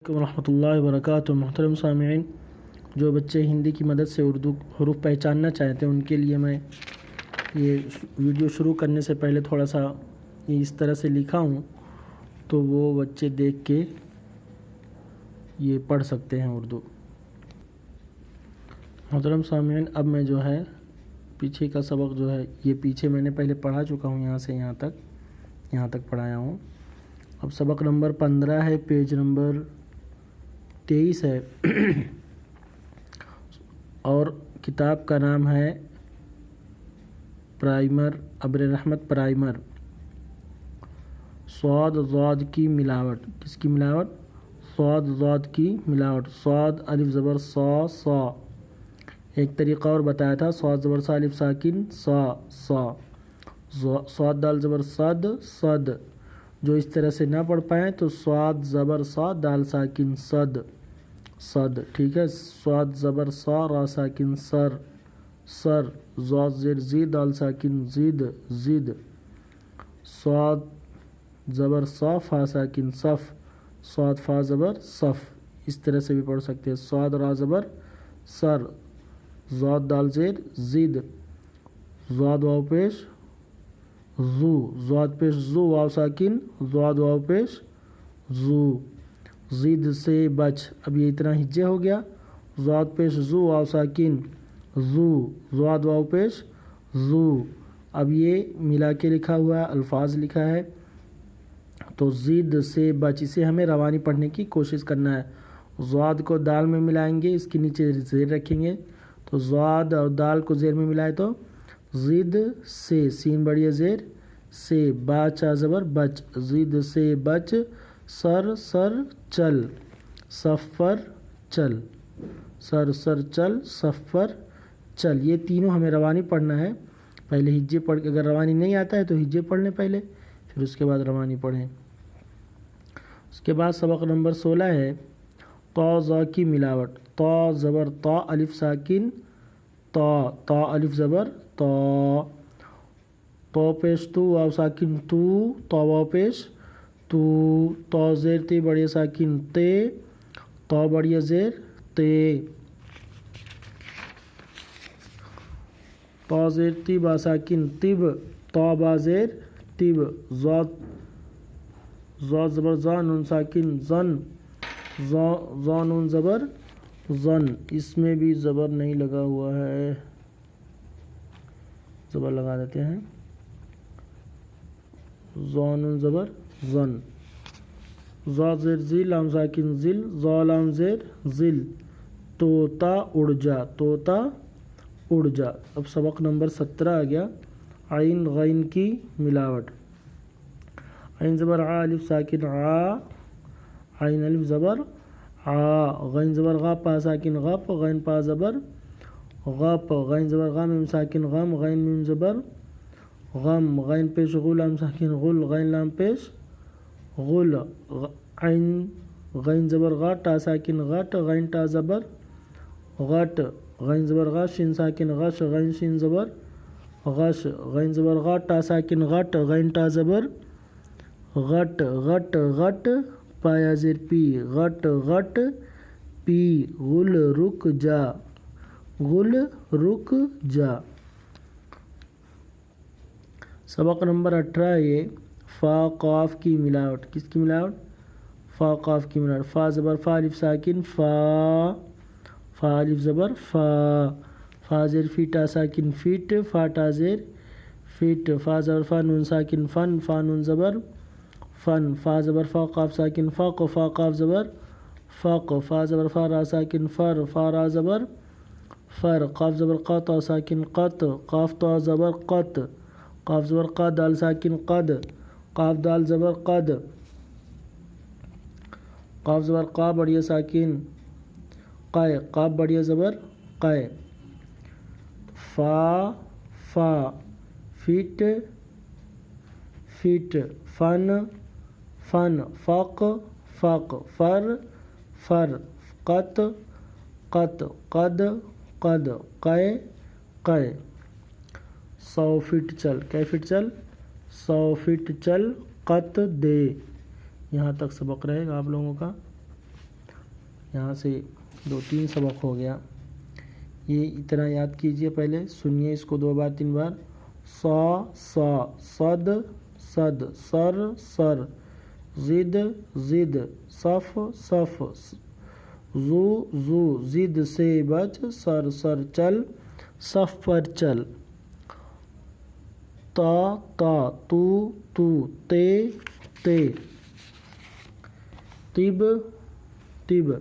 ورحمۃ اللہ وبرکاتہ۔ محترم سامعین، جو بچے ہندی کی مدد سے اردو حروف پہچاننا چاہتے ہیں ان کے لیے میں یہ ویڈیو شروع کرنے سے پہلے تھوڑا سا اس طرح سے لکھا ہوں تو وہ بچے دیکھ کے یہ پڑھ سکتے ہیں اردو۔ محترم سامعین، اب میں جو ہے پیچھے کا سبق جو ہے یہ پیچھے میں نے پہلے پڑھا چکا ہوں، یہاں سے یہاں تک پڑھایا ہوں۔ اب سبق نمبر 15 ہے، پیج نمبر 23 ہے اور کتاب کا نام ہے پرائمر، ابر رحمت پرائمر۔ صاد ضاد کی ملاوٹ، کس کی ملاوٹ؟ صاد ضاد کی ملاوٹ۔ صاد الف زبر صا صا، ایک طریقہ اور بتایا تھا، صاد زبر صا الف ساکن صا صا، صاد دال زبر صد صد۔ جو اس طرح سے نہ پڑھ پائیں تو صاد زبر صا دال ساکن صد صد، ٹھیک ہے۔ صاد زبر صا را ساکن سر سر، ضاد زیر زی دال ساکن زید زد، صاد زبر صا فا ساکن صف صاد فا زبر صف، اس طرح سے بھی پڑھ سکتے ہیں۔ صاد را زبر سر، ضاد دال زیر زد، ضاد واو پیش زو، ضاد پیش زو واو ساکن، ضاد واو پیش زو، زید سے بچ، اب یہ اتنا ہجے ہو گیا، ضاد پیش زو واو ساکن زو، ضاد واو پیش زو۔ اب یہ ملا کے لکھا ہوا ہے، الفاظ لکھا ہے، تو زید سے بچ، اسے ہمیں روانی پڑھنے کی کوشش کرنا ہے۔ ضاد کو دال میں ملائیں گے، اس کے نیچے زیر رکھیں گے، تو ضاد اور دال کو زیر میں ملائے تو زید سے، سین بڑی زیر سے، باچا زبر بچ، زید سے بچ، سر سر چل، سفر چل، سر سر چل، سفر چل۔ یہ تینوں ہمیں روانی پڑھنا ہے۔ پہلے ہجے پڑھ کے، اگر روانی نہیں آتا ہے تو ہجے پڑھ لیں پہلے، پھر اس کے بعد روانی پڑھیں۔ اس کے بعد سبق نمبر 16 ہے، طا ظا کی ملاوٹ۔ طا زبر طا الف ساکن طا، طا الف زبر طا، تو پیش تو واو ساکن تو، تو واو پیش تو، تو زیر تی بڑی ساکن تے، تو بڑی زیر تے، تو زیر تی با ساکن تب، تو با زیر تب، ضاد ضاد زبر زا نون ساکن زن، زا نون زبر زن، اس میں بھی زبر نہیں لگا ہوا ہے، زبر لگا دیتے ہیں، زان زبر زن، زا زیر زی لام ساکن زل، زا لام زیر زل، طوطا اڑ جا، طوطا اڑ جا۔ اب سبق نمبر 17 آ گیا، عین غین کی ملاوٹ۔ عین زبر ع الف ساکن ع، عین الف زبر ع، غین زبر غا پا ساکن غپ، غین پا زبر غپ، غین زبر غا میم ساکن غم، غین میم زبر غم، غین پیش غو لام ساکن غل، غین لام پیش غل، عین غین زبر غا ٹا ساکن غٹ، غین ٹا زبر غٹ، غین زبر غا شین ساکن غش، غین شین زبر غش، غین زبر غا ٹا ساکن غٹ، غین ٹا زبر غٹ، غٹ غٹ پایا زیر پی، غٹ غٹ پی، غل رک جا، غل رک جا۔ سبق نمبر 18 یہ، فا قاف کی ملاوٹ۔ کس کی ملاوٹ؟ فا قاف کی ملاوٹ۔ فا زبر فا الف ساکن فا، فا الف زبر فا، فا زیر فی ٹا ساکن فیٹ، فا ٹا زیر فیٹ، فا زبر فا نون ساکن فن، فا نون زبر فن، فا زبر فا قاف ساکن فق، فا قاف زبر فق، فا زبر فا را ساکن فر، فا را زبر فر، قاف زبر قا تا ساکن قط، قاف تا زبر قط، قاف زبر قا دال ساکن قد، قاف دال زبر قد، قاف زبر قا بڑی ساکن قے، قاف بڑی زبر قے، فا فا، فٹ فٹ، فن فن، فق فق، فر فر، قط قط، قد قد، قے قے۔ 100 فٹ چل، کئے فٹ چل؟ 100 فٹ چل، قط دے۔ یہاں تک سبق رہے گا آپ لوگوں کا۔ یہاں سے 2-3 سبق ہو گیا. یہ اتنا یاد کیجئے، پہلے سنیے اس کو 2 بار 3 بار. صا صا، صد صد، سر سر، زد زد، صف صف، زو زو، زد سے بچ، سر سر چل، صف پر چل. تا تا، تو تو، تے تے. طب طب.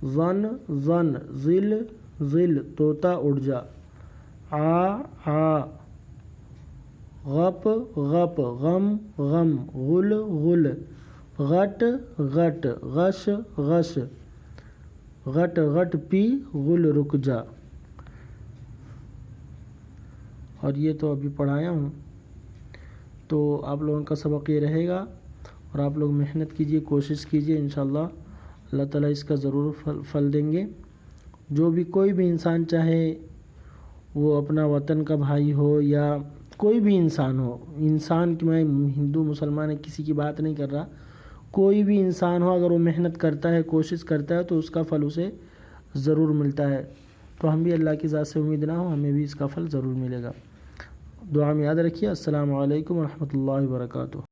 ظن ظن، ذل ذل، طوطا اڑ جا. آ آ، غپ غپ، غم غم، غل غل. غٹ غٹ، غش غش، غٹ غٹ پی، غل رک جا. اور یہ تو ابھی پڑھایا ہوں، تو آپ لوگوں کا سبق یہ رہے گا، اور آپ لوگ محنت کیجئے، کوشش کیجئے، انشاءاللہ اللہ تعالیٰ اس کا ضرور پھل دیں گے. جو بھی کوئی بھی انسان چاہے وہ اپنا وطن کا بھائی ہو یا کوئی بھی انسان ہو، انسان کی، میں ہندو مسلمان کسی کی بات نہیں کر رہا، کوئی بھی انسان ہو، اگر وہ محنت کرتا ہے، کوشش کرتا ہے، تو اس کا پھل اسے ضرور ملتا ہے. تو ہم بھی اللہ کی ذات سے امید نہ ہو، ہمیں بھی اس کا پھل ضرور ملے گا. دعا میں یاد رکھیے. السلام علیکم ورحمۃ اللہ وبرکاتہ.